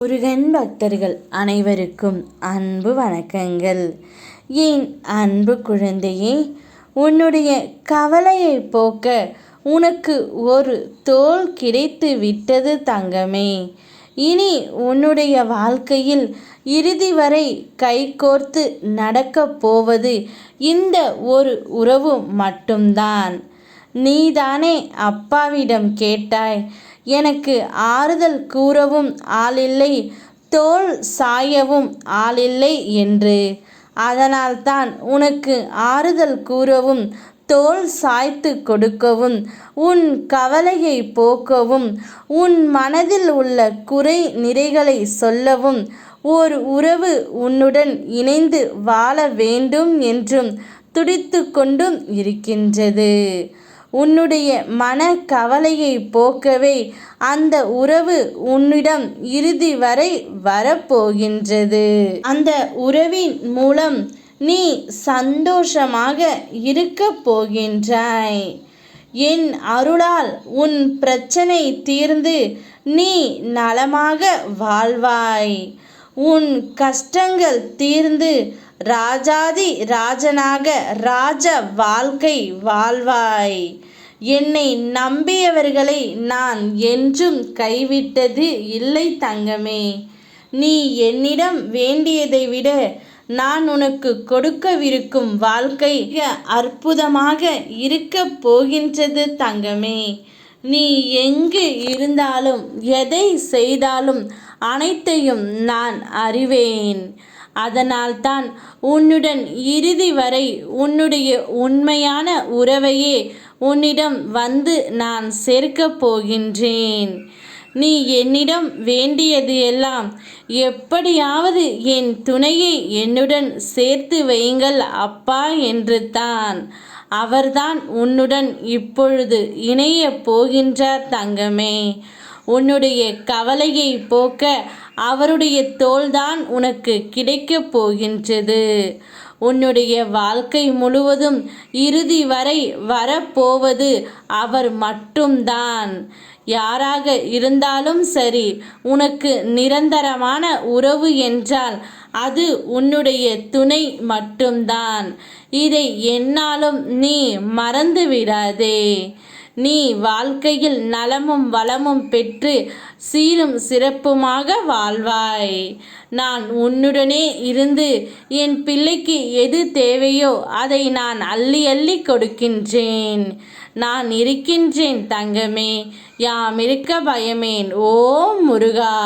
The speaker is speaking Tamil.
முருகன் பக்தர்கள் அனைவருக்கும் அன்பு வணக்கங்கள். என் அன்பு குழந்தையே, உன்னுடைய கவலையை போக்க உனக்கு ஒரு தோள் கிடைத்து விட்டது தங்கமே. இனி உன்னுடைய வாழ்க்கையில் இறுதி வரை கைகோர்த்து நடக்கப் போவது இந்த ஒரு உறவு மட்டும்தான். நீதானே அப்பாவிடம் கேட்டாய், எனக்கு ஆறுதல் கூறவும் ஆளில்லை, தோள் சாயவும் ஆளில்லை என்று. அதனால்தான் உனக்கு ஆறுதல் கூறவும் தோள் சாய்த்து கொடுக்கவும் உன் கவலையை போக்கவும் உன் மனதில் உள்ள குறை நிறைகளை சொல்லவும் ஓர் உறவு உன்னுடன் இணைந்து வாழ வேண்டும் என்றும் துடித்து கொண்டும் இருக்கின்றது. உன்னுடைய மன கவலையை போக்கவே அந்த உறவு உன்னிடம் இறுதி வரை வரப்போகின்றது. அந்த உறவின் மூலம் நீ சந்தோஷமாக இருக்கப் போகின்றாய். என் அருளால் உன் பிரச்சனை தீர்ந்து நீ நலமாக வாழ்வாய். உன் கஷ்டங்கள் தீர்ந்து ராஜாதி ராஜனாக ராஜ வாழ்க்கை வாழ்வாய். என்னை நம்பியவர்களை நான் என்றும் கைவிட்டது இல்லை தங்கமே. நீ என்னிடம் வேண்டியதை விட நான் உனக்கு கொடுக்கவிருக்கும் வாழ்க்கை அற்புதமாக இருக்கப் போகின்றது தங்கமே. நீ எங்கு இருந்தாலும் எதை செய்தாலும் அனைத்தையும் நான் அறிவேன். அதனால்தான் உன்னுடன் இறுதி வரை உன்னுடைய உண்மையான உறவையே உன்னிடம் வந்து நான் சேர்க்கப் போகின்றேன். நீ என்னிடம் வேண்டியது எல்லாம் எப்படியாவது என் துணையை என்னுடன் சேர்த்து வையுங்கள் அப்பா என்று தான். அவர்தான் உன்னுடன் இப்பொழுது இணைய போகின்றார் தங்கமே. உன்னுடைய கவலையை போக்க அவருடைய தோள்தான் உனக்கு கிடைக்கப் போகின்றது. உன்னுடைய வாழ்க்கை முழுவதும் இறுதி வரை வரப்போவது அவர் மட்டும்தான். யாராக இருந்தாலும் சரி, உனக்கு நிரந்தரமான உறவு என்றால் அது உன்னுடைய துணை மட்டும்தான். இதை என்னாலும் நீ மறந்து விடாதே. நீ வாழ்க்கையில் நலமும் வளமும் பெற்று சீரும் சிறப்புமாக வாழ்வாய். நான் உன்னுடனே இருந்து என் பிள்ளைக்கு எது தேவையோ அதை நான் அள்ளி அள்ளி கொடுக்கின்றேன். நான் இருக்கின்றேன் தங்கமே. யாம் இருக்க பயமேன். ஓம் முருகா.